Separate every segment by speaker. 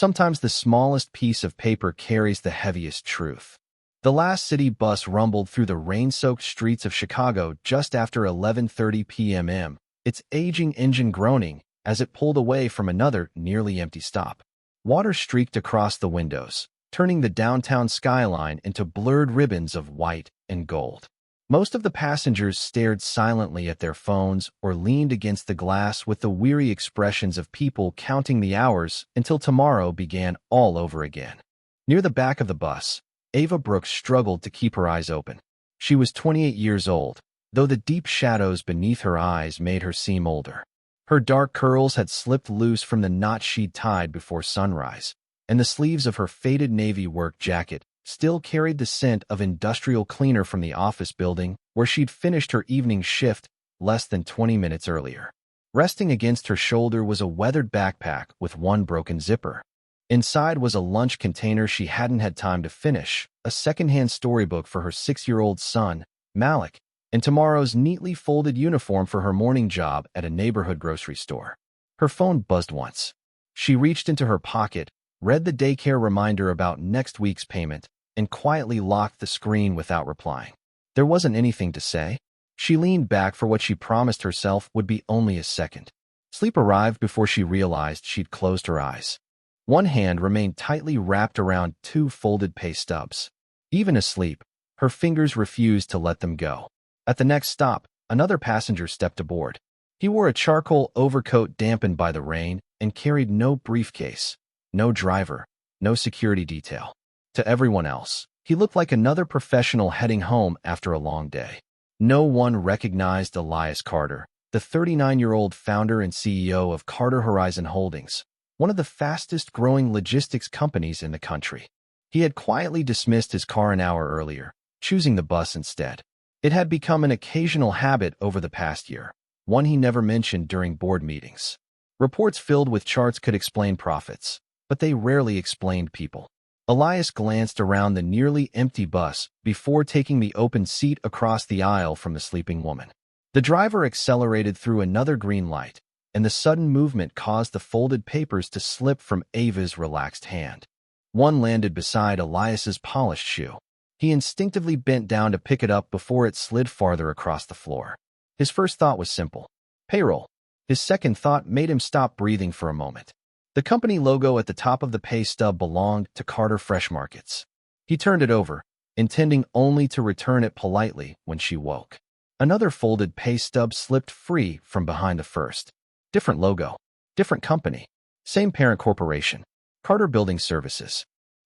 Speaker 1: Sometimes the smallest piece of paper carries the heaviest truth. The last city bus rumbled through the rain-soaked streets of Chicago just after 11:30 p.m., its aging engine groaning as it pulled away from another nearly empty stop. Water streaked across the windows, turning the downtown skyline into blurred ribbons of white and gold. Most of the passengers stared silently at their phones or leaned against the glass with the weary expressions of people counting the hours until tomorrow began all over again. Near the back of the bus, Ava Brooks struggled to keep her eyes open. She was 28 years old, though the deep shadows beneath her eyes made her seem older. Her dark curls had slipped loose from the knot she'd tied before sunrise, and the sleeves of her faded navy work jacket still carried the scent of industrial cleaner from the office building where she'd finished her evening shift less than 20 minutes earlier. Resting against her shoulder was a weathered backpack with one broken zipper. Inside was a lunch container she hadn't had time to finish, a secondhand storybook for her 6-year-old son, Malik, and tomorrow's neatly folded uniform for her morning job at a neighborhood grocery store. Her phone buzzed once. She reached into her pocket, read the daycare reminder about next week's payment, and quietly locked the screen without replying. There wasn't anything to say. She leaned back for what she promised herself would be only a second. Sleep arrived before she realized she'd closed her eyes. One hand remained tightly wrapped around 2 folded pay stubs. Even asleep, her fingers refused to let them go. At the next stop, another passenger stepped aboard. He wore a charcoal overcoat dampened by the rain and carried no briefcase, no driver, no security detail. To everyone else, he looked like another professional heading home after a long day. No one recognized Elias Carter, the 39-year-old founder and CEO of Carter Horizon Holdings, one of the fastest-growing logistics companies in the country. He had quietly dismissed his car an hour earlier, choosing the bus instead. It had become an occasional habit over the past year, one he never mentioned during board meetings. Reports filled with charts could explain profits, but they rarely explained people. Elias glanced around the nearly empty bus before taking the open seat across the aisle from the sleeping woman. The driver accelerated through another green light, and the sudden movement caused the folded papers to slip from Ava's relaxed hand. One landed beside Elias's polished shoe. He instinctively bent down to pick it up before it slid farther across the floor. His first thought was simple: payroll. His second thought made him stop breathing for a moment. The company logo at the top of the pay stub belonged to Carter Fresh Markets. He turned it over, intending only to return it politely when she woke. Another folded pay stub slipped free from behind the first. Different logo, different company, same parent corporation, Carter Building Services.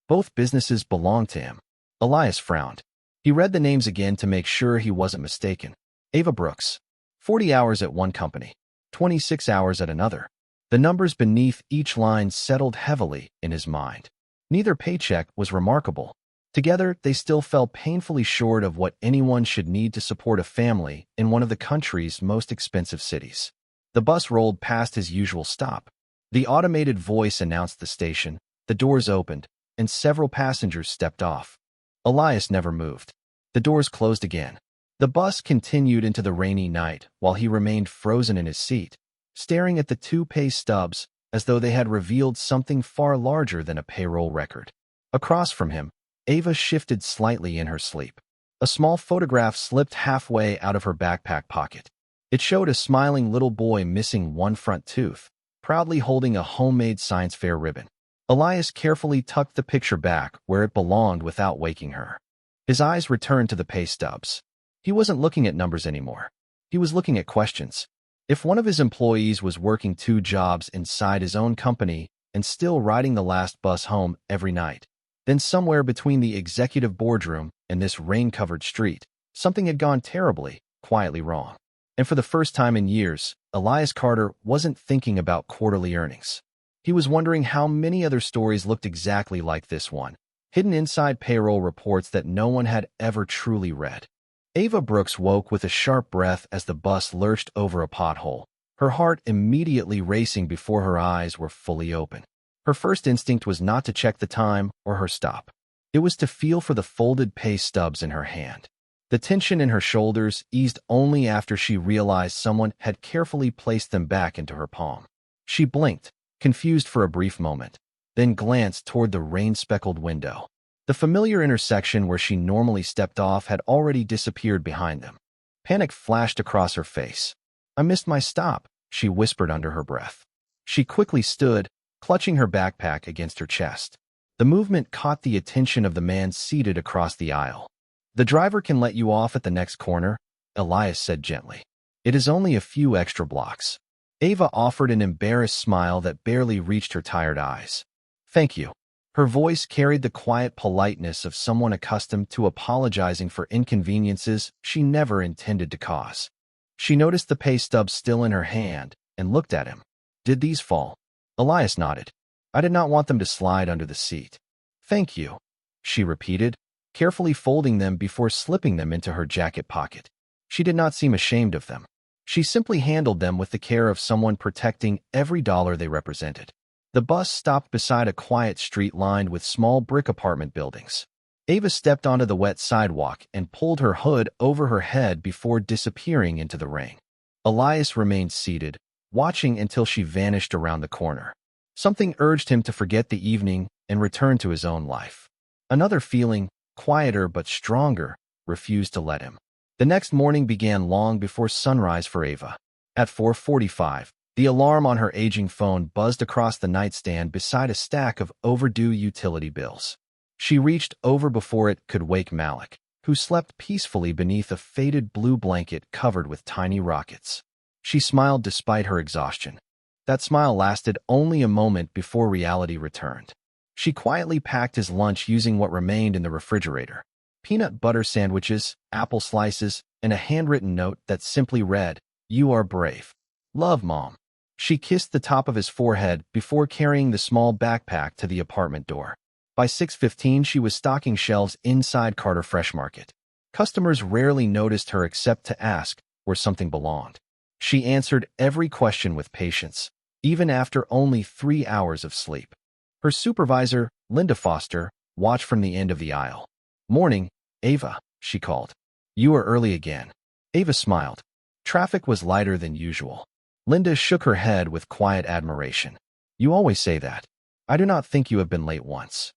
Speaker 1: Both businesses belonged to him. Elias frowned. He read the names again to make sure he wasn't mistaken. Ava Brooks. 40 hours at one company, 26 hours at another. The numbers beneath each line settled heavily in his mind. Neither paycheck was remarkable. Together, they still fell painfully short of what anyone should need to support a family in one of the country's most expensive cities. The bus rolled past his usual stop. The automated voice announced the station, the doors opened, and several passengers stepped off. Elias never moved. The doors closed again. The bus continued into the rainy night while he remained frozen in his seat, staring at the 2 pay stubs as though they had revealed something far larger than a payroll record. Across from him, Ava shifted slightly in her sleep. A small photograph slipped halfway out of her backpack pocket. It showed a smiling little boy missing one front tooth, proudly holding a homemade science fair ribbon. Elias carefully tucked the picture back where it belonged without waking her. His eyes returned to the pay stubs. He wasn't looking at numbers anymore. He was looking at questions. If one of his employees was working 2 jobs inside his own company and still riding the last bus home every night, then somewhere between the executive boardroom and this rain-covered street, something had gone terribly, quietly wrong. And for the first time in years, Elias Carter wasn't thinking about quarterly earnings. He was wondering how many other stories looked exactly like this one, hidden inside payroll reports that no one had ever truly read. Ava Brooks woke with a sharp breath as the bus lurched over a pothole, her heart immediately racing before her eyes were fully open. Her first instinct was not to check the time or her stop. It was to feel for the folded pay stubs in her hand. The tension in her shoulders eased only after she realized someone had carefully placed them back into her palm. She blinked, confused for a brief moment. then glanced toward the rain-speckled window. The familiar intersection where she normally stepped off had already disappeared behind them. Panic flashed across her face. "I missed my stop," she whispered under her breath. She quickly stood, clutching her backpack against her chest. The movement caught the attention of the man seated across the aisle. "The driver can let you off at the next corner," Elias said gently. "It is only a few extra blocks." Ava offered an embarrassed smile that barely reached her tired eyes. "Thank you." Her voice carried the quiet politeness of someone accustomed to apologizing for inconveniences she never intended to cause. She noticed the pay stubs still in her hand and looked at him. "Did these fall?" Elias nodded. "I did not want them to slide under the seat." "Thank you," she repeated, carefully folding them before slipping them into her jacket pocket. She did not seem ashamed of them. She simply handled them with the care of someone protecting every dollar they represented. The bus stopped beside a quiet street lined with small brick apartment buildings. Ava stepped onto the wet sidewalk and pulled her hood over her head before disappearing into the rain. Elias remained seated, watching until she vanished around the corner. Something urged him to forget the evening and return to his own life. Another feeling, quieter but stronger, refused to let him. The next morning began long before sunrise for Ava. At 4:45, the alarm on her aging phone buzzed across the nightstand beside a stack of overdue utility bills. She reached over before it could wake Malik, who slept peacefully beneath a faded blue blanket covered with tiny rockets. She smiled despite her exhaustion. That smile lasted only a moment before reality returned. She quietly packed his lunch using what remained in the refrigerator: peanut butter sandwiches, apple slices, and a handwritten note that simply read, "You are brave. Love, Mom." She kissed the top of his forehead before carrying the small backpack to the apartment door. By 6:15, she was stocking shelves inside Carter Fresh Market. Customers rarely noticed her except to ask where something belonged. She answered every question with patience, even after only 3 hours of sleep. Her supervisor, Linda Foster, watched from the end of the aisle. "Morning, Ava," she called. "You are early again." Ava smiled. Traffic was lighter than usual. Linda shook her head with quiet admiration. "You always say that. I do not think you have been late once."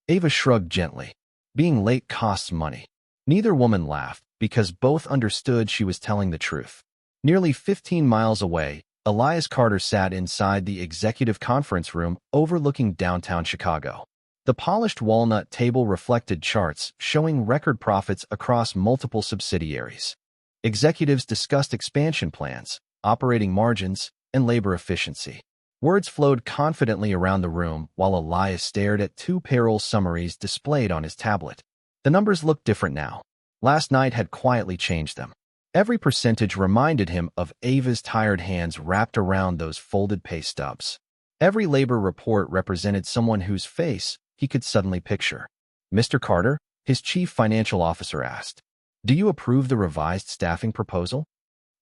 Speaker 1: Ava shrugged gently. Being late costs money. Neither woman laughed, because both understood she was telling the truth. Nearly 15 miles away, Elias Carter sat inside the executive conference room overlooking downtown Chicago. The polished walnut table reflected charts showing record profits across multiple subsidiaries. Executives discussed expansion plans, operating margins, and labor efficiency. Words flowed confidently around the room while Elias stared at 2 payroll summaries displayed on his tablet. The numbers looked different now. Last night had quietly changed them. Every percentage reminded him of Ava's tired hands wrapped around those folded pay stubs. Every labor report represented someone whose face he could suddenly picture. "Mr. Carter," his chief financial officer asked, "do you approve the revised staffing proposal?"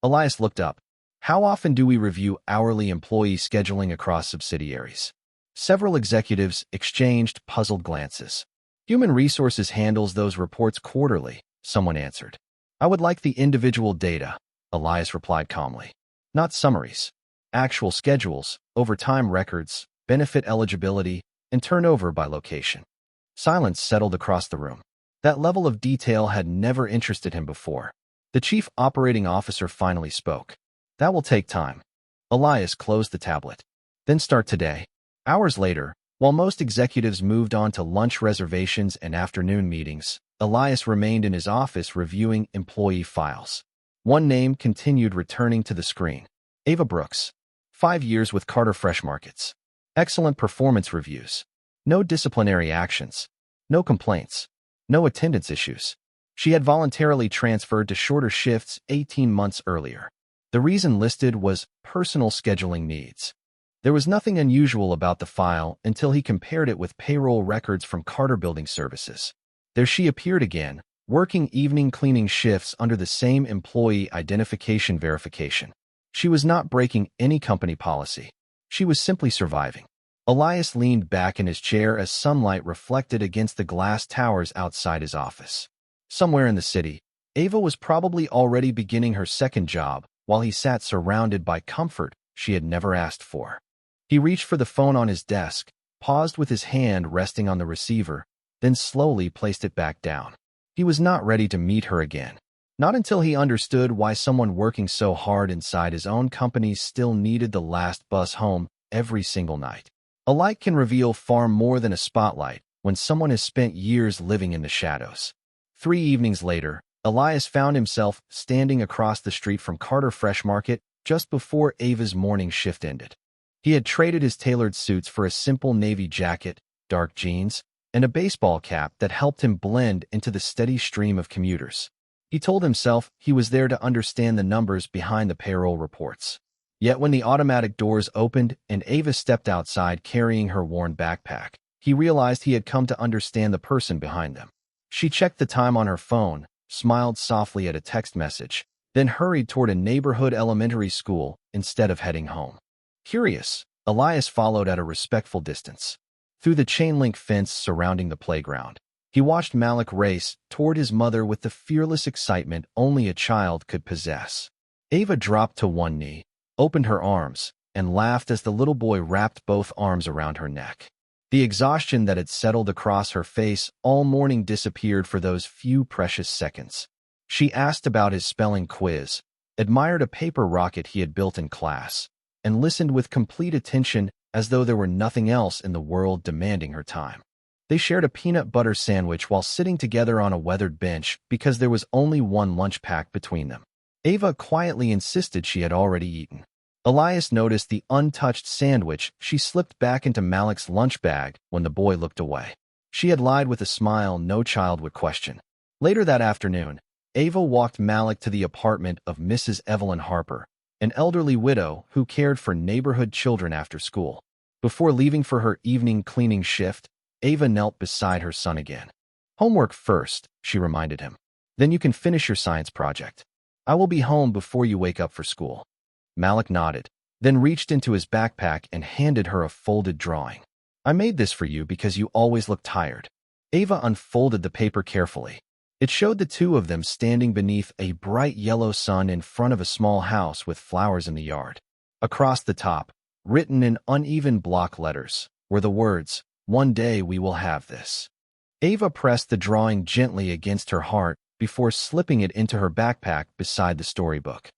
Speaker 1: Elias looked up. "How often do we review hourly employee scheduling across subsidiaries?" Several executives exchanged puzzled glances. "Human Resources handles those reports quarterly," someone answered. "I would like the individual data," Elias replied calmly. "Not summaries. Actual schedules, overtime records, benefit eligibility, and turnover by location." Silence settled across the room. That level of detail had never interested him before. The chief operating officer finally spoke. "That will take time." Elias closed the tablet. "Then start today." Hours later, while most executives moved on to lunch reservations and afternoon meetings, Elias remained in his office reviewing employee files. One name continued returning to the screen: Ava Brooks. 5 years with Carter Fresh Markets. Excellent performance reviews. No disciplinary actions. No complaints. No attendance issues. She had voluntarily transferred to shorter shifts 18 months earlier. The reason listed was personal scheduling needs. There was nothing unusual about the file until he compared it with payroll records from Carter Building Services. There she appeared again, working evening cleaning shifts under the same employee identification verification. She was not breaking any company policy. She was simply surviving. Elias leaned back in his chair as sunlight reflected against the glass towers outside his office. Somewhere in the city, Ava was probably already beginning her second job, while he sat surrounded by comfort she had never asked for. He reached for the phone on his desk, paused with his hand resting on the receiver, then slowly placed it back down. He was not ready to meet her again. Not until he understood why someone working so hard inside his own company still needed the last bus home every single night. A light can reveal far more than a spotlight when someone has spent years living in the shadows. 3 evenings later, Elias found himself standing across the street from Carter Fresh Market just before Ava's morning shift ended. He had traded his tailored suits for a simple navy jacket, dark jeans, and a baseball cap that helped him blend into the steady stream of commuters. He told himself he was there to understand the numbers behind the payroll reports. Yet when the automatic doors opened and Ava stepped outside carrying her worn backpack, he realized he had come to understand the person behind them. She checked the time on her phone, smiled softly at a text message, then hurried toward a neighborhood elementary school instead of heading home. Curious, Elias followed at a respectful distance. Through the chain-link fence surrounding the playground, he watched Malik race toward his mother with the fearless excitement only a child could possess. Ava dropped to one knee, opened her arms, and laughed as the little boy wrapped both arms around her neck. The exhaustion that had settled across her face all morning disappeared for those few precious seconds. She asked about his spelling quiz, admired a paper rocket he had built in class, and listened with complete attention as though there were nothing else in the world demanding her time. They shared a peanut butter sandwich while sitting together on a weathered bench because there was only one lunch pack between them. Ava quietly insisted she had already eaten. Elias noticed the untouched sandwich she slipped back into Malik's lunch bag when the boy looked away. She had lied with a smile no child would question. Later that afternoon, Ava walked Malik to the apartment of Mrs. Evelyn Harper, an elderly widow who cared for neighborhood children after school. Before leaving for her evening cleaning shift, Ava knelt beside her son again. "Homework first," she reminded him. "Then you can finish your science project. I will be home before you wake up for school." Malik nodded, then reached into his backpack and handed her a folded drawing. "I made this for you because you always look tired." Ava unfolded the paper carefully. It showed the two of them standing beneath a bright yellow sun in front of a small house with flowers in the yard. Across the top, written in uneven block letters, were the words, "One day we will have this." Ava pressed the drawing gently against her heart before slipping it into her backpack beside the storybook.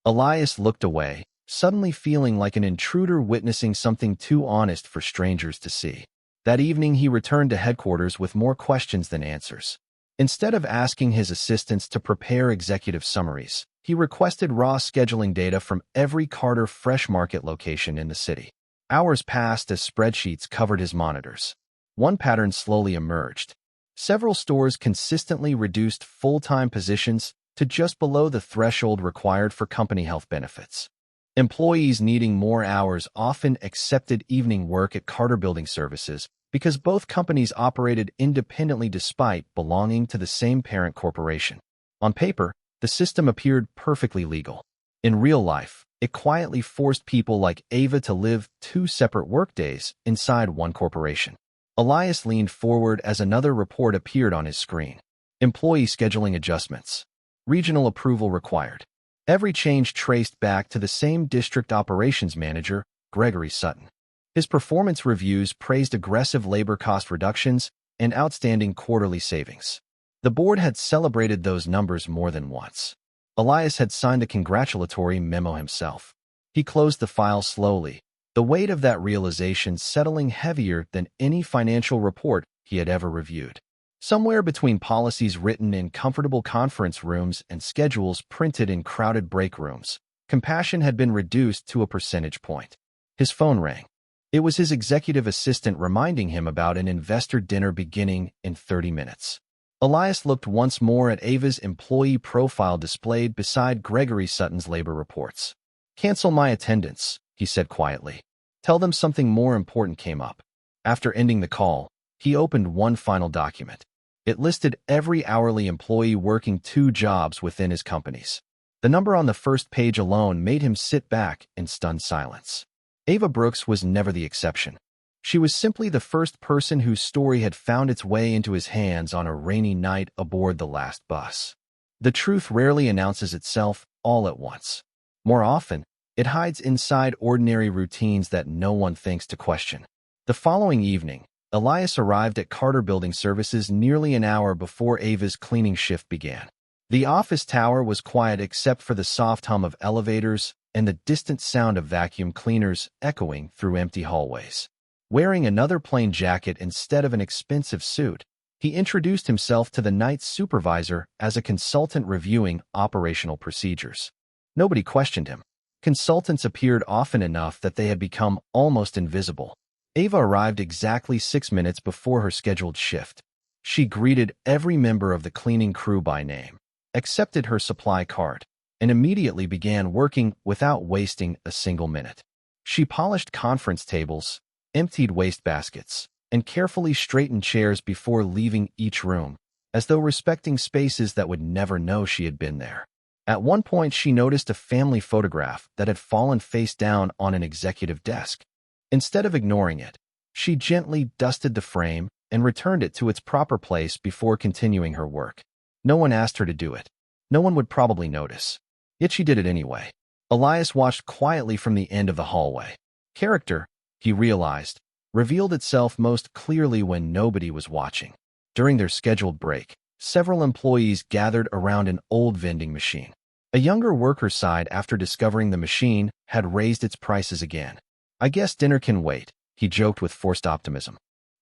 Speaker 1: Elias looked away, suddenly feeling like an intruder witnessing something too honest for strangers to see. That evening he returned to headquarters with more questions than answers. Instead of asking his assistants to prepare executive summaries, he requested raw scheduling data from every Carter Fresh Market location in the city. Hours passed as spreadsheets covered his monitors. One pattern slowly emerged. Several stores consistently reduced full-time positions to just below the threshold required for company health benefits. Employees needing more hours often accepted evening work at Carter Building Services because both companies operated independently despite belonging to the same parent corporation. On paper, the system appeared perfectly legal. In real life, it quietly forced people like Ava to live 2 separate workdays inside one corporation. Elias leaned forward as another report appeared on his screen. Employee scheduling adjustments. Regional approval required. Every change traced back to the same district operations manager, Gregory Sutton. His performance reviews praised aggressive labor cost reductions and outstanding quarterly savings. The board had celebrated those numbers more than once. Elias had signed a congratulatory memo himself. He closed the file slowly, the weight of that realization settling heavier than any financial report he had ever reviewed. Somewhere between policies written in comfortable conference rooms and schedules printed in crowded break rooms, compassion had been reduced to a percentage point. His phone rang. It was his executive assistant reminding him about an investor dinner beginning in 30 minutes. Elias looked once more at Ava's employee profile displayed beside Gregory Sutton's labor reports. "Cancel my attendance," he said quietly. "Tell them something more important came up." After ending the call, he opened one final document. It listed every hourly employee working 2 jobs within his companies. The number on the first page alone made him sit back in stunned silence. Ava Brooks was never the exception. She was simply the first person whose story had found its way into his hands on a rainy night aboard the last bus. The truth rarely announces itself all at once. More often, it hides inside ordinary routines that no one thinks to question. The following evening, Elias arrived at Carter Building Services nearly an hour before Ava's cleaning shift began. The office tower was quiet except for the soft hum of elevators and the distant sound of vacuum cleaners echoing through empty hallways. Wearing another plain jacket instead of an expensive suit, he introduced himself to the night's supervisor as a consultant reviewing operational procedures. Nobody questioned him. Consultants appeared often enough that they had become almost invisible. Ava arrived exactly 6 minutes before her scheduled shift. She greeted every member of the cleaning crew by name, accepted her supply card, and immediately began working without wasting a single minute. She polished conference tables, emptied wastebaskets, and carefully straightened chairs before leaving each room, as though respecting spaces that would never know she had been there. At one point, she noticed a family photograph that had fallen face down on an executive desk. Instead of ignoring it, she gently dusted the frame and returned it to its proper place before continuing her work. No one asked her to do it. No one would probably notice. Yet she did it anyway. Elias watched quietly from the end of the hallway. Character, he realized, revealed itself most clearly when nobody was watching. During their scheduled break, several employees gathered around an old vending machine. A younger worker sighed after discovering the machine had raised its prices again. "I guess dinner can wait," he joked with forced optimism.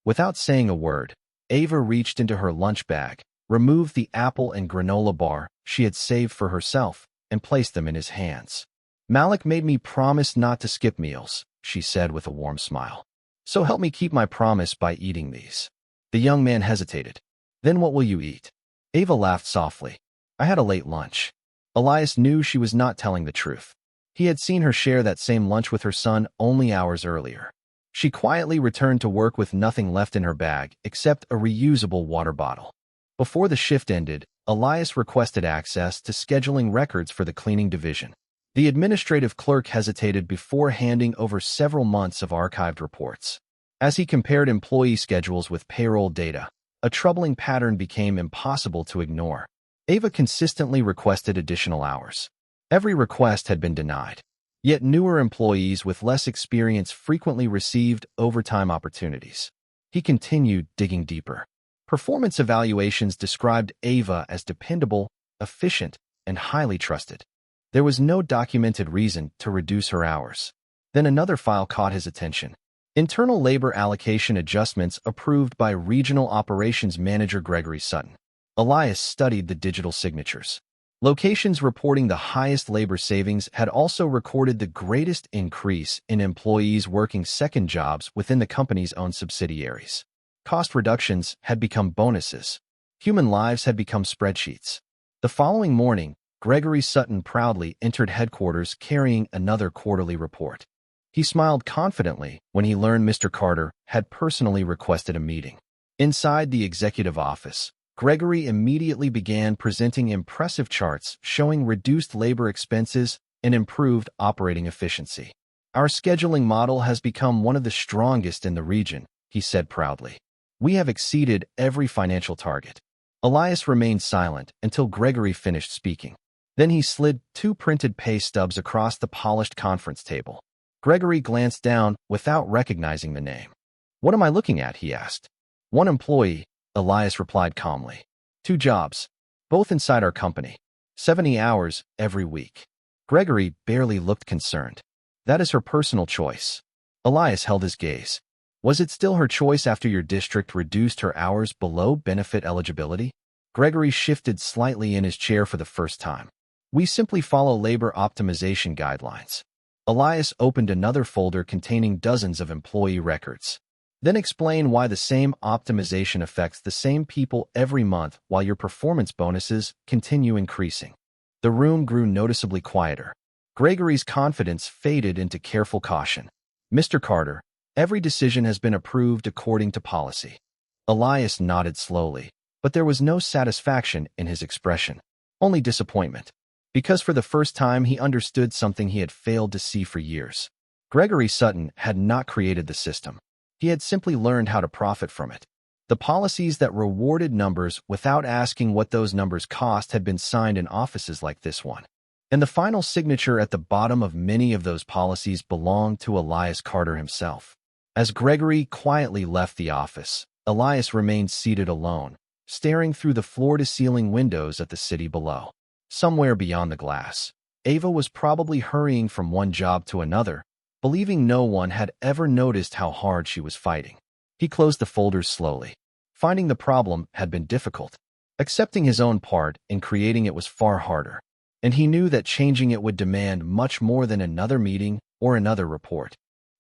Speaker 1: Without saying a word, Ava reached into her lunch bag, removed the apple and granola bar she had saved for herself, and placed them in his hands. "Malik made me promise not to skip meals," she said with a warm smile. "So help me keep my promise by eating these." The young man hesitated. "Then what will you eat?" Ava laughed softly. "I had a late lunch." Elias knew she was not telling the truth. He had seen her share that same lunch with her son only hours earlier. She quietly returned to work with nothing left in her bag except a reusable water bottle. Before the shift ended, Elias requested access to scheduling records for the cleaning division. The administrative clerk hesitated before handing over several months of archived reports. As he compared employee schedules with payroll data, a troubling pattern became impossible to ignore. Ava consistently requested additional hours. Every request had been denied. Yet newer employees with less experience frequently received overtime opportunities. He continued digging deeper. Performance evaluations described Ava as dependable, efficient, and highly trusted. There was no documented reason to reduce her hours. Then another file caught his attention. Internal labor allocation adjustments approved by Regional Operations Manager Gregory Sutton. Elias studied the digital signatures. Locations reporting the highest labor savings had also recorded the greatest increase in employees working second jobs within the company's own subsidiaries. Cost reductions had become bonuses. Human lives had become spreadsheets. The following morning, Gregory Sutton proudly entered headquarters carrying another quarterly report. He smiled confidently when he learned Mr. Carter had personally requested a meeting. Inside the executive office, Gregory immediately began presenting impressive charts showing reduced labor expenses and improved operating efficiency. "Our scheduling model has become one of the strongest in the region," he said proudly. "We have exceeded every financial target." Elias remained silent until Gregory finished speaking. Then he slid 2 printed pay stubs across the polished conference table. Gregory glanced down without recognizing the name. "What am I looking at?" he asked. "One employee," Elias replied calmly. "2 jobs, both inside our company. 70 hours every week." Gregory barely looked concerned. "That is her personal choice." Elias held his gaze. "Was it still her choice after your district reduced her hours below benefit eligibility?" Gregory shifted slightly in his chair for the first time. "We simply follow labor optimization guidelines." Elias opened another folder containing dozens of employee records. "Then explain why the same optimization affects the same people every month while your performance bonuses continue increasing." The room grew noticeably quieter. Gregory's confidence faded into careful caution. "Mr. Carter, every decision has been approved according to policy." Elias nodded slowly, but there was no satisfaction in his expression, only disappointment, because for the first time he understood something he had failed to see for years. Gregory Sutton had not created the system. He had simply learned how to profit from it. The policies that rewarded numbers without asking what those numbers cost had been signed in offices like this one. And the final signature at the bottom of many of those policies belonged to Elias Carter himself. As Gregory quietly left the office, Elias remained seated alone, staring through the floor-to-ceiling windows at the city below. Somewhere beyond the glass, Ava was probably hurrying from one job to another, believing no one had ever noticed how hard she was fighting. He closed the folders slowly. Finding the problem had been difficult. Accepting his own part in creating it was far harder, and he knew that changing it would demand much more than another meeting or another report.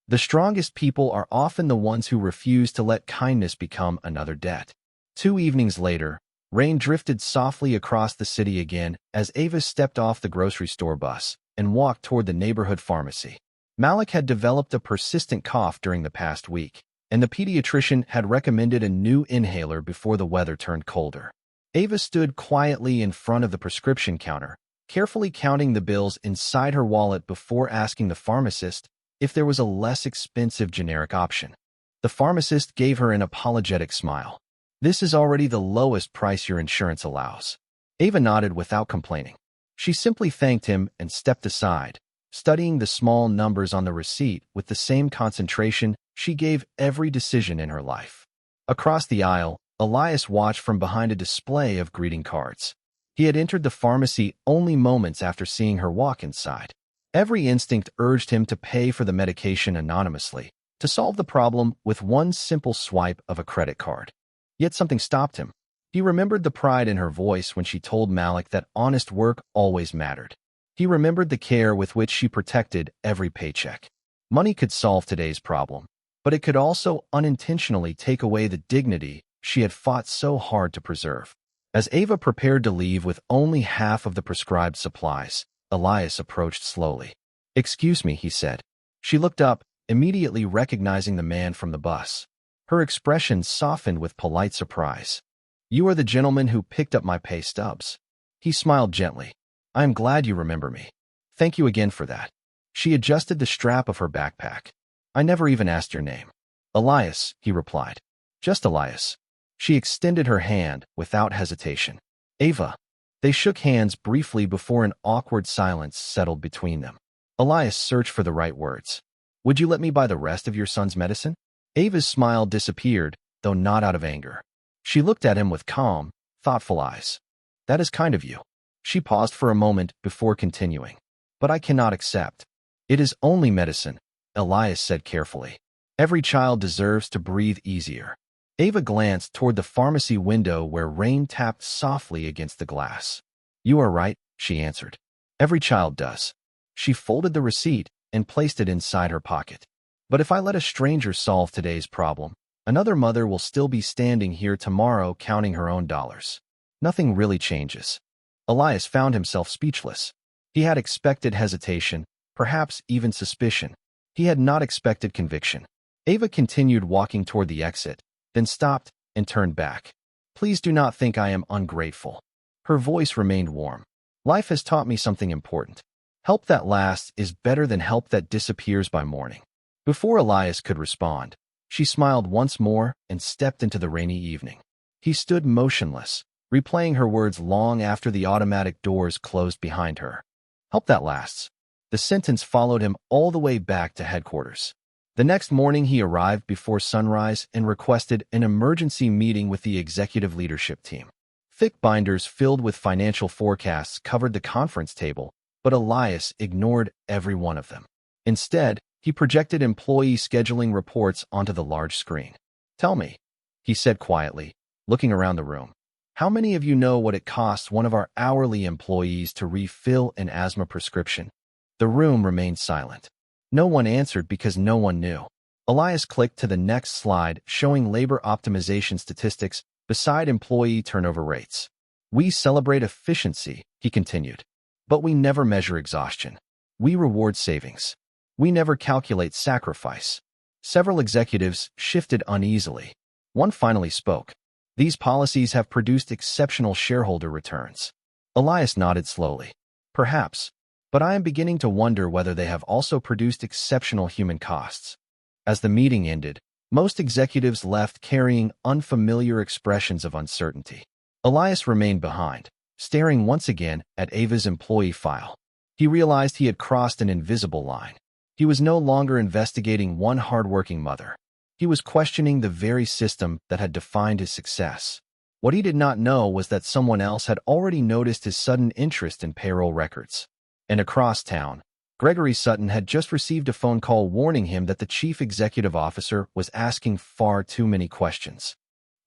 Speaker 1: The strongest people are often the ones who refuse to let kindness become another debt. 2 evenings later, rain drifted softly across the city again as Ava stepped off the grocery store bus and walked toward the neighborhood pharmacy. Malik had developed a persistent cough during the past week, and the pediatrician had recommended a new inhaler before the weather turned colder. Ava stood quietly in front of the prescription counter, carefully counting the bills inside her wallet before asking the pharmacist if there was a less expensive generic option. The pharmacist gave her an apologetic smile. "This is already the lowest price your insurance allows." Ava nodded without complaining. She simply thanked him and stepped aside, studying the small numbers on the receipt with the same concentration she gave every decision in her life. Across the aisle, Elias watched from behind a display of greeting cards. He had entered the pharmacy only moments after seeing her walk inside. Every instinct urged him to pay for the medication anonymously, to solve the problem with one simple swipe of a credit card. Yet something stopped him. He remembered the pride in her voice when she told Malik that honest work always mattered. He remembered the care with which she protected every paycheck. Money could solve today's problem, but it could also unintentionally take away the dignity she had fought so hard to preserve. As Ava prepared to leave with only half of the prescribed supplies, Elias approached slowly. "Excuse me," he said. She looked up, immediately recognizing the man from the bus. Her expression softened with polite surprise. "You are the gentleman who picked up my pay stubs." He smiled gently. "I am glad you remember me. Thank you again for that." She adjusted the strap of her backpack. "I never even asked your name." "Elias," he replied. "Just Elias." She extended her hand without hesitation. "Ava." They shook hands briefly before an awkward silence settled between them. Elias searched for the right words. "Would you let me buy the rest of your son's medicine?" Ava's smile disappeared, though not out of anger. She looked at him with calm, thoughtful eyes. "That is kind of you." She paused for a moment before continuing. "But I cannot accept." "It is only medicine," Elias said carefully. "Every child deserves to breathe easier." Ava glanced toward the pharmacy window where rain tapped softly against the glass. "You are right," she answered. "Every child does." She folded the receipt and placed it inside her pocket. "But if I let a stranger solve today's problem, another mother will still be standing here tomorrow counting her own dollars. Nothing really changes." Elias found himself speechless. He had expected hesitation, perhaps even suspicion. He had not expected conviction. Ava continued walking toward the exit, then stopped and turned back. "Please do not think I am ungrateful." Her voice remained warm. "Life has taught me something important. Help that lasts is better than help that disappears by morning." Before Elias could respond, she smiled once more and stepped into the rainy evening. He stood motionless, replaying her words long after the automatic doors closed behind her. "Help that lasts." The sentence followed him all the way back to headquarters. The next morning he arrived before sunrise and requested an emergency meeting with the executive leadership team. Thick binders filled with financial forecasts covered the conference table, but Elias ignored every one of them. Instead, he projected employee scheduling reports onto the large screen. "Tell me," he said quietly, looking around the room, "how many of you know what it costs one of our hourly employees to refill an asthma prescription?" The room remained silent. No one answered because no one knew. Elias clicked to the next slide, showing labor optimization statistics beside employee turnover rates. "We celebrate efficiency," he continued, "but we never measure exhaustion. We reward savings. We never calculate sacrifice." Several executives shifted uneasily. One finally spoke. "These policies have produced exceptional shareholder returns." Elias nodded slowly. "Perhaps. But I am beginning to wonder whether they have also produced exceptional human costs." As the meeting ended, most executives left carrying unfamiliar expressions of uncertainty. Elias remained behind, staring once again at Ava's employee file. He realized he had crossed an invisible line. He was no longer investigating one hardworking mother. He was questioning the very system that had defined his success. What he did not know was that someone else had already noticed his sudden interest in payroll records. And across town, Gregory Sutton had just received a phone call warning him that the chief executive officer was asking far too many questions.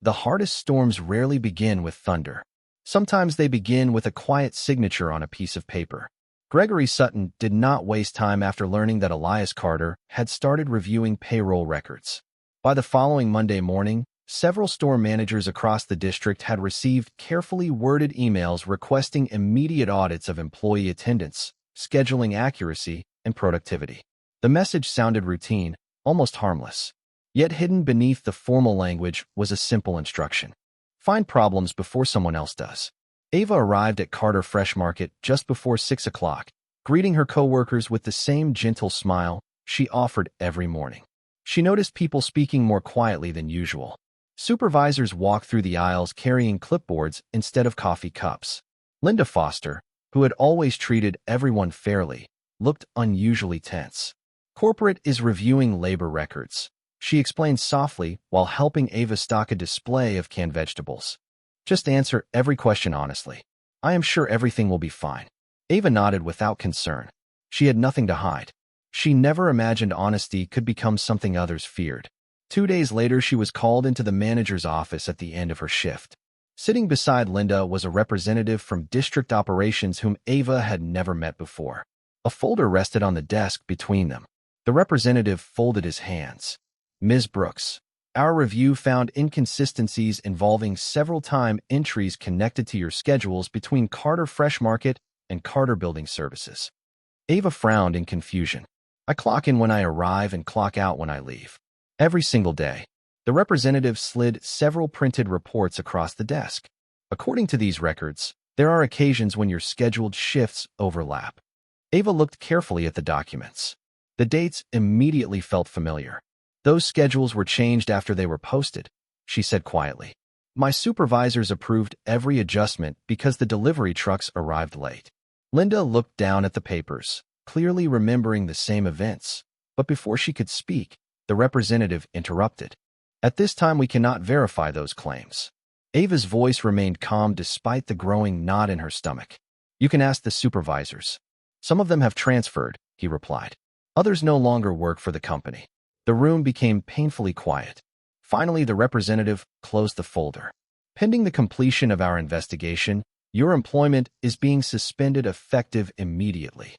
Speaker 1: The hardest storms rarely begin with thunder. Sometimes they begin with a quiet signature on a piece of paper. Gregory Sutton did not waste time after learning that Elias Carter had started reviewing payroll records. By the following Monday morning, several store managers across the district had received carefully worded emails requesting immediate audits of employee attendance, scheduling accuracy, and productivity. The message sounded routine, almost harmless. Yet hidden beneath the formal language was a simple instruction. Find problems before someone else does. Ava arrived at Carter Fresh Market just before 6 o'clock, greeting her coworkers with the same gentle smile she offered every morning. She noticed people speaking more quietly than usual. Supervisors walked through the aisles carrying clipboards instead of coffee cups. Linda Foster, who had always treated everyone fairly, looked unusually tense. Corporate is reviewing labor records, she explained softly while helping Ava stock a display of canned vegetables. Just answer every question honestly. I am sure everything will be fine. Ava nodded without concern. She had nothing to hide. She never imagined honesty could become something others feared. 2 days later, she was called into the manager's office at the end of her shift. Sitting beside Linda was a representative from district operations whom Ava had never met before. A folder rested on the desk between them. The representative folded his hands. Ms. Brooks, our review found inconsistencies involving several time entries connected to your schedules between Carter Fresh Market and Carter Building Services. Ava frowned in confusion. I clock in when I arrive and clock out when I leave. Every single day. The representative slid several printed reports across the desk. According to these records, there are occasions when your scheduled shifts overlap. Ava looked carefully at the documents. The dates immediately felt familiar. Those schedules were changed after they were posted, she said quietly. My supervisors approved every adjustment because the delivery trucks arrived late. Linda looked down at the papers, clearly remembering the same events. But before she could speak, the representative interrupted. At this time, we cannot verify those claims. Ava's voice remained calm despite the growing knot in her stomach. You can ask the supervisors. Some of them have transferred, he replied. Others no longer work for the company. The room became painfully quiet. Finally, the representative closed the folder. Pending the completion of our investigation, your employment is being suspended effective immediately.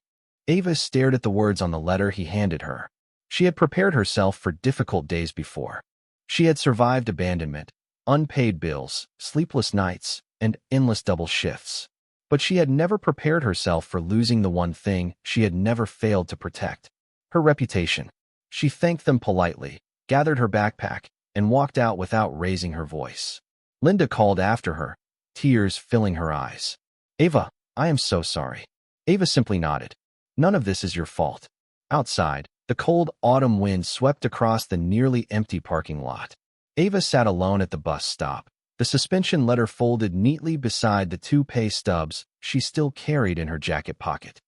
Speaker 1: Ava stared at the words on the letter he handed her. She had prepared herself for difficult days before. She had survived abandonment, unpaid bills, sleepless nights, and endless double shifts. But she had never prepared herself for losing the one thing she had never failed to protect: her reputation. She thanked them politely, gathered her backpack, and walked out without raising her voice. Linda called after her, tears filling her eyes. Ava, I am so sorry. Ava simply nodded. None of this is your fault. Outside, the cold autumn wind swept across the nearly empty parking lot. Ava sat alone at the bus stop, the suspension letter folded neatly beside the 2 pay stubs she still carried in her jacket pocket.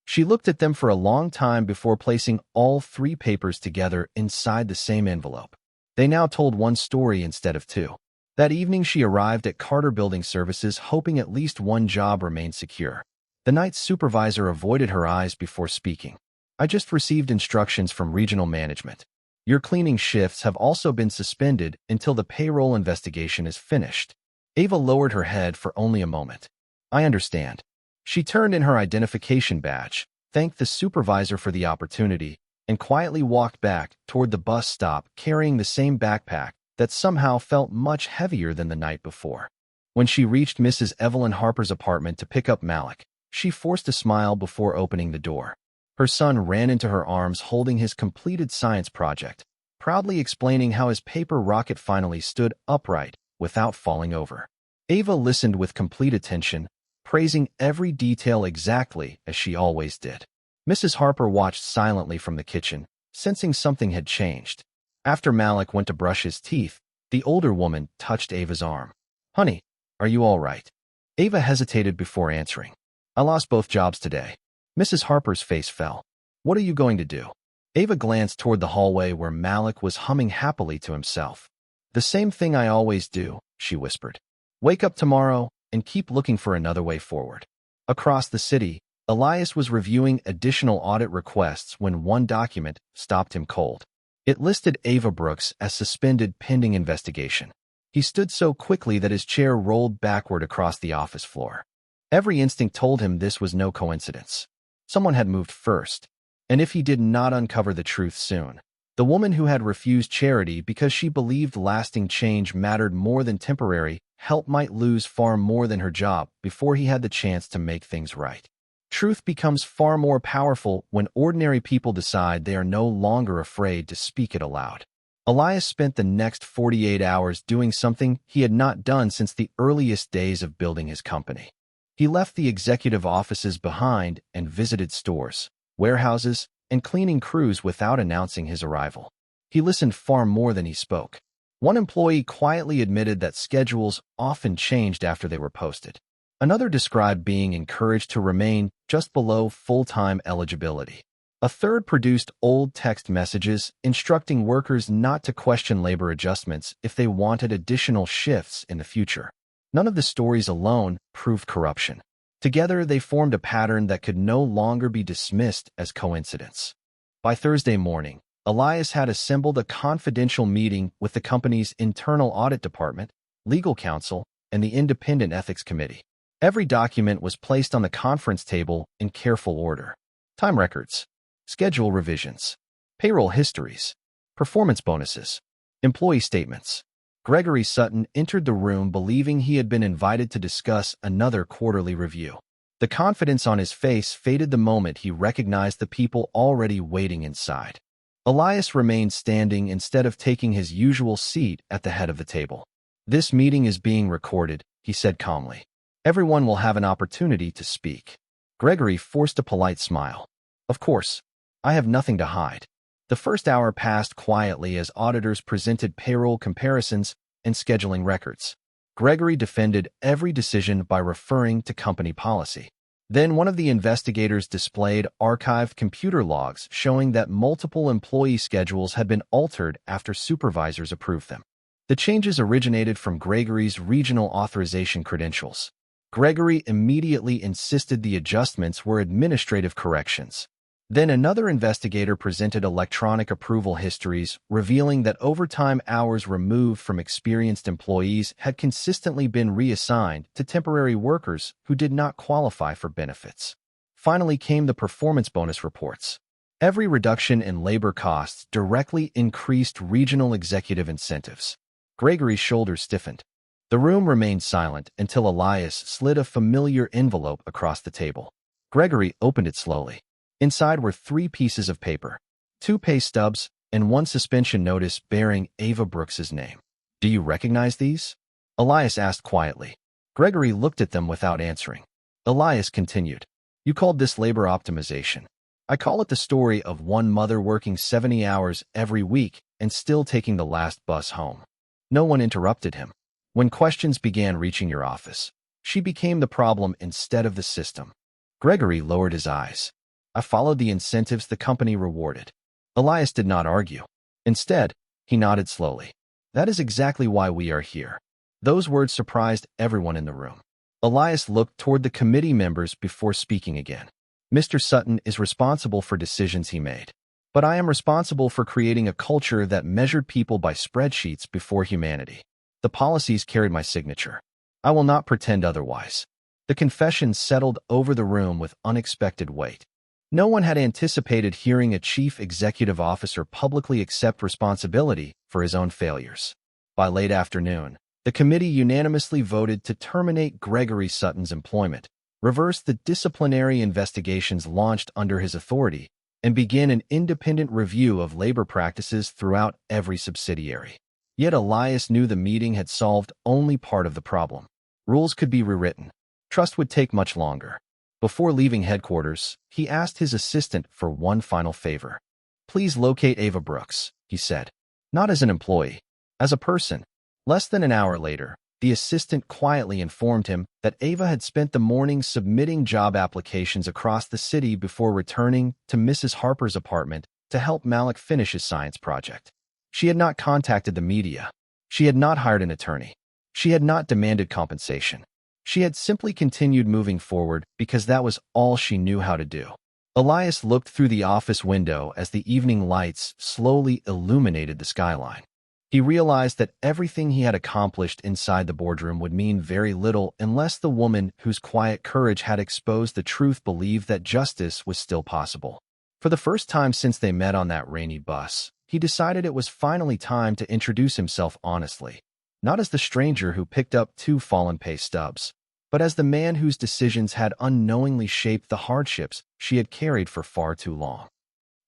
Speaker 1: She looked at them for a long time before placing all 3 papers together inside the same envelope. They now told one story instead of 2. That evening, she arrived at Carter Building Services hoping at least one job remained secure. The night supervisor avoided her eyes before speaking. I just received instructions from regional management. Your cleaning shifts have also been suspended until the payroll investigation is finished. Ava lowered her head for only a moment. I understand. She turned in her identification badge, thanked the supervisor for the opportunity, and quietly walked back toward the bus stop carrying the same backpack that somehow felt much heavier than the night before. When she reached Mrs. Evelyn Harper's apartment to pick up Malik, she forced a smile before opening the door. Her son ran into her arms holding his completed science project, proudly explaining how his paper rocket finally stood upright without falling over. Ava listened with complete attention, praising every detail exactly as she always did. Mrs. Harper watched silently from the kitchen, sensing something had changed. After Malik went to brush his teeth, the older woman touched Ava's arm. Honey, are you all right? Ava hesitated before answering. I lost both jobs today. Mrs. Harper's face fell. What are you going to do? Ava glanced toward the hallway where Malik was humming happily to himself. "The same thing I always do," she whispered. "Wake up tomorrow and keep looking for another way forward." Across the city, Elias was reviewing additional audit requests when one document stopped him cold. It listed Ava Brooks as suspended pending investigation. He stood so quickly that his chair rolled backward across the office floor. Every instinct told him this was no coincidence. Someone had moved first, and if he did not uncover the truth soon, the woman who had refused charity because she believed lasting change mattered more than temporary help might lose far more than her job before he had the chance to make things right. Truth becomes far more powerful when ordinary people decide they are no longer afraid to speak it aloud. Elias spent the next 48 hours doing something he had not done since the earliest days of building his company. He left the executive offices behind and visited stores, warehouses, and cleaning crews without announcing his arrival. He listened far more than he spoke. One employee quietly admitted that schedules often changed after they were posted. Another described being encouraged to remain just below full-time eligibility. A third produced old text messages instructing workers not to question labor adjustments if they wanted additional shifts in the future. None of the stories alone proved corruption. Together, they formed a pattern that could no longer be dismissed as coincidence. By Thursday morning, Elias had assembled a confidential meeting with the company's internal audit department, legal counsel, and the independent ethics committee. Every document was placed on the conference table in careful order. Time records, schedule revisions, payroll histories, performance bonuses, employee statements. Gregory Sutton entered the room believing he had been invited to discuss another quarterly review. The confidence on his face faded the moment he recognized the people already waiting inside. Elias remained standing instead of taking his usual seat at the head of the table. "This meeting is being recorded," he said calmly. "Everyone will have an opportunity to speak." Gregory forced a polite smile. "Of course, I have nothing to hide." The first hour passed quietly as auditors presented payroll comparisons and scheduling records. Gregory defended every decision by referring to company policy. Then one of the investigators displayed archived computer logs showing that multiple employee schedules had been altered after supervisors approved them. The changes originated from Gregory's regional authorization credentials. Gregory immediately insisted the adjustments were administrative corrections. Then another investigator presented electronic approval histories, revealing that overtime hours removed from experienced employees had consistently been reassigned to temporary workers who did not qualify for benefits. Finally came the performance bonus reports. Every reduction in labor costs directly increased regional executive incentives. Gregory's shoulders stiffened. The room remained silent until Elias slid a familiar envelope across the table. Gregory opened it slowly. Inside were 3 pieces of paper, 2 pay stubs, and 1 suspension notice bearing Ava Brooks's name. "Do you recognize these?" Elias asked quietly. Gregory looked at them without answering. Elias continued, "You called this labor optimization. I call it the story of one mother working 70 hours every week and still taking the last bus home." No one interrupted him. When questions began reaching your office, she became the problem instead of the system. Gregory lowered his eyes. "I followed the incentives the company rewarded." Elias did not argue. Instead, he nodded slowly. "That is exactly why we are here." Those words surprised everyone in the room. Elias looked toward the committee members before speaking again. "Mr. Sutton is responsible for decisions he made. But I am responsible for creating a culture that measured people by spreadsheets before humanity. The policies carried my signature. I will not pretend otherwise." The confession settled over the room with unexpected weight. No one had anticipated hearing a chief executive officer publicly accept responsibility for his own failures. By late afternoon, the committee unanimously voted to terminate Gregory Sutton's employment, reverse the disciplinary investigations launched under his authority, and begin an independent review of labor practices throughout every subsidiary. Yet Elias knew the meeting had solved only part of the problem. Rules could be rewritten. Trust would take much longer. Before leaving headquarters, he asked his assistant for one final favor. "Please locate Ava Brooks," he said. "Not as an employee, as a person." Less than an hour later, the assistant quietly informed him that Ava had spent the morning submitting job applications across the city before returning to Mrs. Harper's apartment to help Malik finish his science project. She had not contacted the media. She had not hired an attorney. She had not demanded compensation. She had simply continued moving forward because that was all she knew how to do. Elias looked through the office window as the evening lights slowly illuminated the skyline. He realized that everything he had accomplished inside the boardroom would mean very little unless the woman whose quiet courage had exposed the truth believed that justice was still possible. For the first time since they met on that rainy bus, he decided it was finally time to introduce himself honestly, not as the stranger who picked up 2 fallen pay stubs, but as the man whose decisions had unknowingly shaped the hardships she had carried for far too long.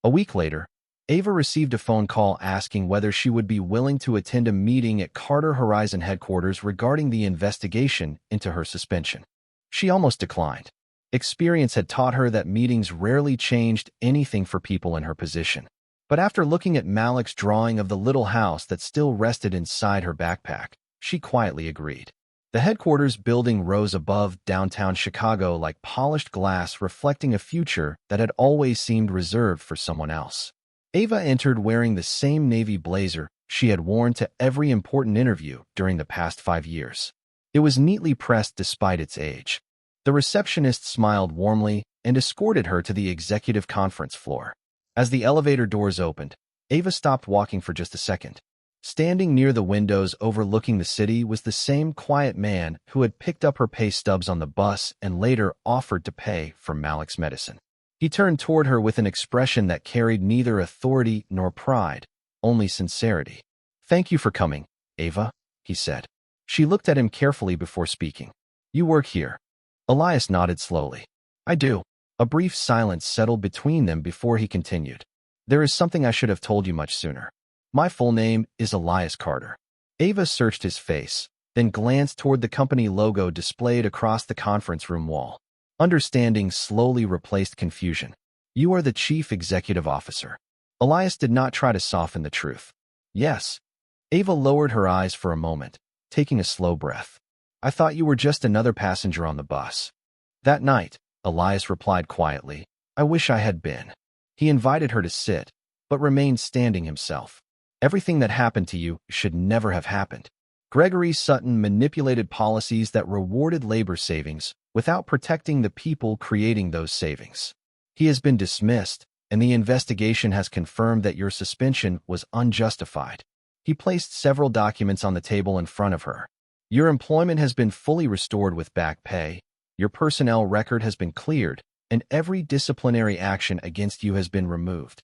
Speaker 1: A week later, Ava received a phone call asking whether she would be willing to attend a meeting at Carter Horizon headquarters regarding the investigation into her suspension. She almost declined. Experience had taught her that meetings rarely changed anything for people in her position. But after looking at Malik's drawing of the little house that still rested inside her backpack, she quietly agreed. The headquarters building rose above downtown Chicago like polished glass reflecting a future that had always seemed reserved for someone else. Ava entered wearing the same navy blazer she had worn to every important interview during the past 5 years. It was neatly pressed despite its age. The receptionist smiled warmly and escorted her to the executive conference floor. As the elevator doors opened, Ava stopped walking for just a second. Standing near the windows overlooking the city was the same quiet man who had picked up her pay stubs on the bus and later offered to pay for Malik's medicine. He turned toward her with an expression that carried neither authority nor pride, only sincerity. "Thank you for coming, Ava," he said. She looked at him carefully before speaking. "You work here?" Elias nodded slowly. "I do." A brief silence settled between them before he continued. "There is something I should have told you much sooner. My full name is Elias Carter." Ava searched his face, then glanced toward the company logo displayed across the conference room wall. Understanding slowly replaced confusion. "You are the chief executive officer." Elias did not try to soften the truth. "Yes." Ava lowered her eyes for a moment, taking a slow breath. "I thought you were just another passenger on the bus." That night, Elias replied quietly, "I wish I had been." He invited her to sit, but remained standing himself. "Everything that happened to you should never have happened." Gregory Sutton manipulated policies that rewarded labor savings without protecting the people creating those savings. He has been dismissed, and the investigation has confirmed that your suspension was unjustified. He placed several documents on the table in front of her. Your employment has been fully restored with back pay, your personnel record has been cleared, and every disciplinary action against you has been removed.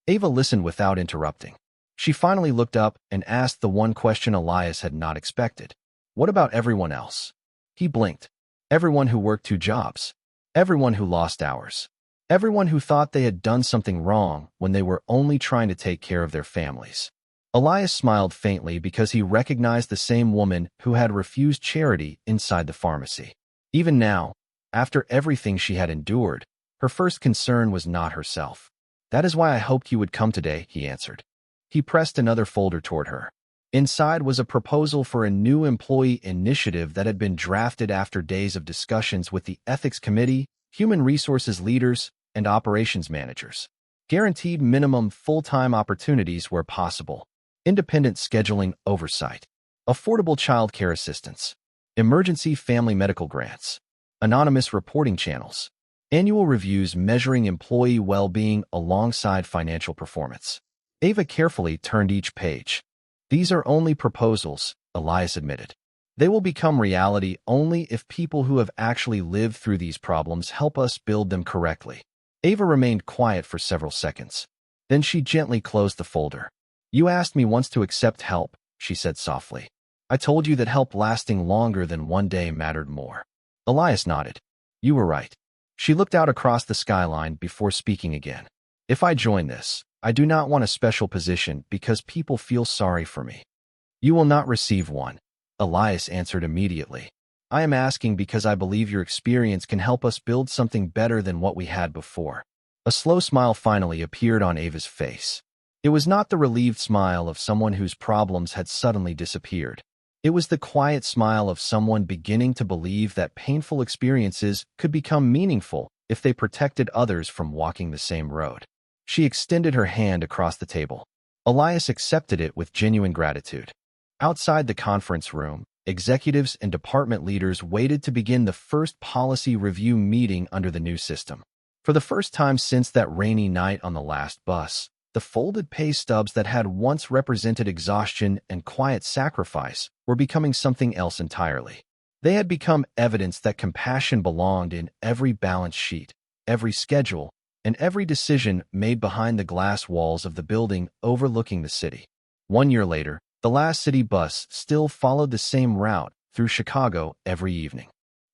Speaker 1: Ava listened without interrupting. She finally looked up and asked the one question Elias had not expected. "What about everyone else?" He blinked. "Everyone who worked 2 jobs. Everyone who lost hours. Everyone who thought they had done something wrong when they were only trying to take care of their families." Elias smiled faintly because he recognized the same woman who had refused charity inside the pharmacy. Even now, after everything she had endured, her first concern was not herself. "That is why I hoped you would come today," he answered. He pressed another folder toward her. Inside was a proposal for a new employee initiative that had been drafted after days of discussions with the ethics committee, human resources leaders, and operations managers. Guaranteed minimum full-time opportunities where possible. Independent scheduling oversight. Affordable child care assistance. Emergency family medical grants. Anonymous reporting channels. Annual reviews measuring employee well-being alongside financial performance. Ava carefully turned each page. "These are only proposals," Elias admitted. "They will become reality only if people who have actually lived through these problems help us build them correctly." Ava remained quiet for several seconds. Then she gently closed the folder. "You asked me once to accept help," she said softly. "I told you that help lasting longer than one day mattered more." Elias nodded. "You were right." She looked out across the skyline before speaking again. "If I join this, I do not want a special position because people feel sorry for me." "You will not receive one," Elias answered immediately. "I am asking because I believe your experience can help us build something better than what we had before." A slow smile finally appeared on Ava's face. It was not the relieved smile of someone whose problems had suddenly disappeared. It was the quiet smile of someone beginning to believe that painful experiences could become meaningful if they protected others from walking the same road. She extended her hand across the table. Elias accepted it with genuine gratitude. Outside the conference room, executives and department leaders waited to begin the first policy review meeting under the new system. For the first time since that rainy night on the last bus, the folded pay stubs that had once represented exhaustion and quiet sacrifice were becoming something else entirely. They had become evidence that compassion belonged in every balance sheet, every schedule, and every decision made behind the glass walls of the building overlooking the city. 1 year later, the last city bus still followed the same route through Chicago every evening.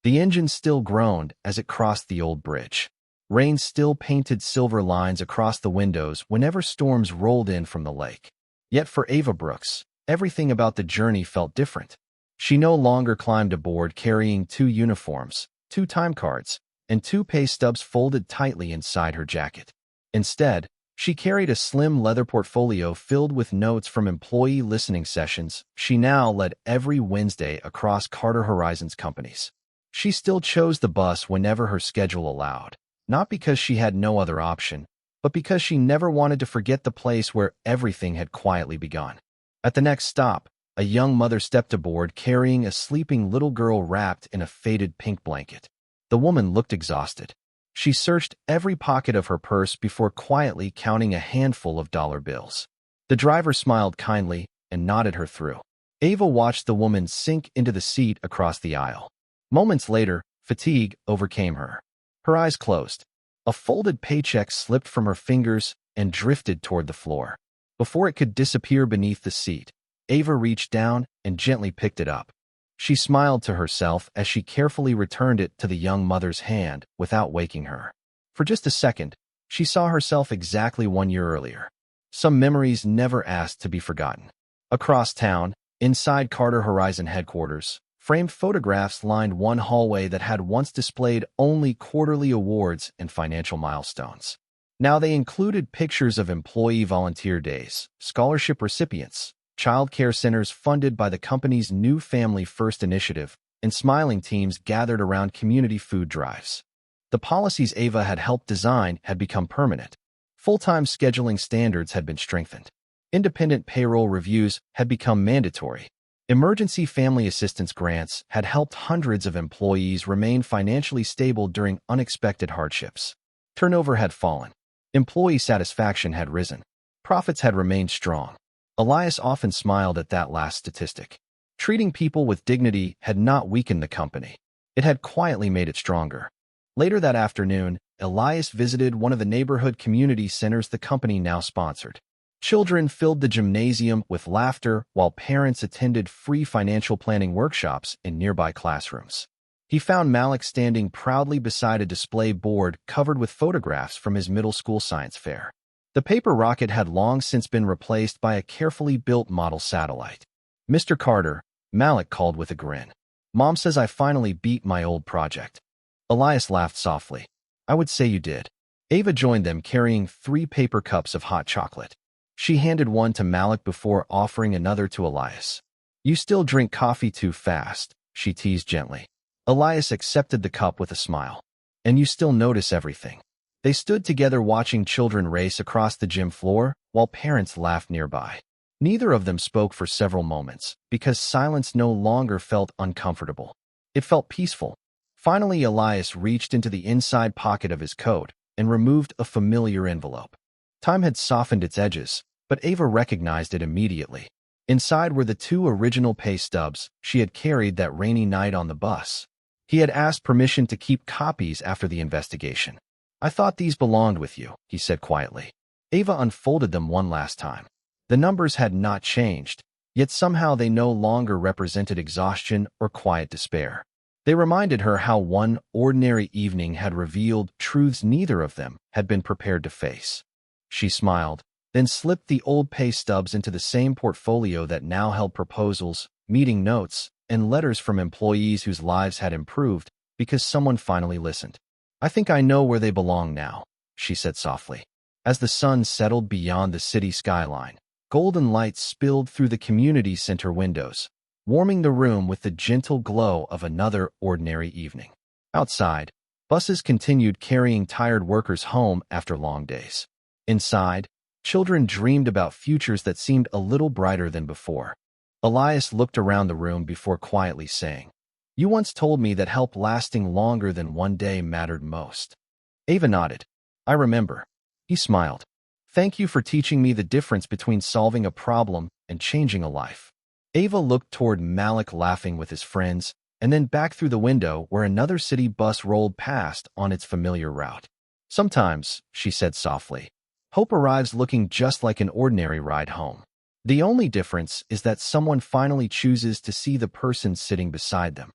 Speaker 1: The engine still groaned as it crossed the old bridge. Rain still painted silver lines across the windows whenever storms rolled in from the lake. Yet for Ava Brooks, everything about the journey felt different. She no longer climbed aboard carrying 2 uniforms, 2 time cards, and 2 pay stubs folded tightly inside her jacket. Instead, she carried a slim leather portfolio filled with notes from employee listening sessions she now led every Wednesday across Carter Horizons companies. She still chose the bus whenever her schedule allowed, not because she had no other option, but because she never wanted to forget the place where everything had quietly begun. At the next stop, a young mother stepped aboard carrying a sleeping little girl wrapped in a faded pink blanket. The woman looked exhausted. She searched every pocket of her purse before quietly counting a handful of dollar bills. The driver smiled kindly and nodded her through. Ava watched the woman sink into the seat across the aisle. Moments later, fatigue overcame her. Her eyes closed. A folded paycheck slipped from her fingers and drifted toward the floor. Before it could disappear beneath the seat, Ava reached down and gently picked it up. She smiled to herself as she carefully returned it to the young mother's hand without waking her. For just a second, she saw herself exactly 1 year earlier. Some memories never asked to be forgotten. Across town, inside Carter Horizon headquarters, framed photographs lined one hallway that had once displayed only quarterly awards and financial milestones. Now they included pictures of employee volunteer days, scholarship recipients, child care centers funded by the company's new Family First initiative, and smiling teams gathered around community food drives. The policies Ava had helped design had become permanent. Full-time scheduling standards had been strengthened. Independent payroll reviews had become mandatory. Emergency family assistance grants had helped hundreds of employees remain financially stable during unexpected hardships. Turnover had fallen. Employee satisfaction had risen. Profits had remained strong. Elias often smiled at that last statistic. Treating people with dignity had not weakened the company. It had quietly made it stronger. Later that afternoon, Elias visited one of the neighborhood community centers the company now sponsored. Children filled the gymnasium with laughter while parents attended free financial planning workshops in nearby classrooms. He found Malik standing proudly beside a display board covered with photographs from his middle school science fair. The paper rocket had long since been replaced by a carefully built model satellite. "Mr. Carter," Malik called with a grin. "Mom says I finally beat my old project." Elias laughed softly. "I would say you did." Ava joined them carrying 3 paper cups of hot chocolate. She handed one to Malik before offering another to Elias. "You still drink coffee too fast," she teased gently. Elias accepted the cup with a smile. "And you still notice everything." They stood together watching children race across the gym floor while parents laughed nearby. Neither of them spoke for several moments because silence no longer felt uncomfortable. It felt peaceful. Finally, Elias reached into the inside pocket of his coat and removed a familiar envelope. Time had softened its edges, but Ava recognized it immediately. Inside were the 2 original pay stubs she had carried that rainy night on the bus. He had asked permission to keep copies after the investigation. "I thought these belonged with you," he said quietly. Ava unfolded them one last time. The numbers had not changed, yet somehow they no longer represented exhaustion or quiet despair. They reminded her how one ordinary evening had revealed truths neither of them had been prepared to face. She smiled, then slipped the old pay stubs into the same portfolio that now held proposals, meeting notes, and letters from employees whose lives had improved because someone finally listened. "I think I know where they belong now," she said softly. As the sun settled beyond the city skyline, golden light spilled through the community center windows, warming the room with the gentle glow of another ordinary evening. Outside, buses continued carrying tired workers home after long days. Inside, children dreamed about futures that seemed a little brighter than before. Elias looked around the room before quietly saying, "You once told me that help lasting longer than one day mattered most." Ava nodded. "I remember." He smiled. "Thank you for teaching me the difference between solving a problem and changing a life." Ava looked toward Malik laughing with his friends, and then back through the window where another city bus rolled past on its familiar route. "Sometimes," she said softly, "hope arrives looking just like an ordinary ride home. The only difference is that someone finally chooses to see the person sitting beside them."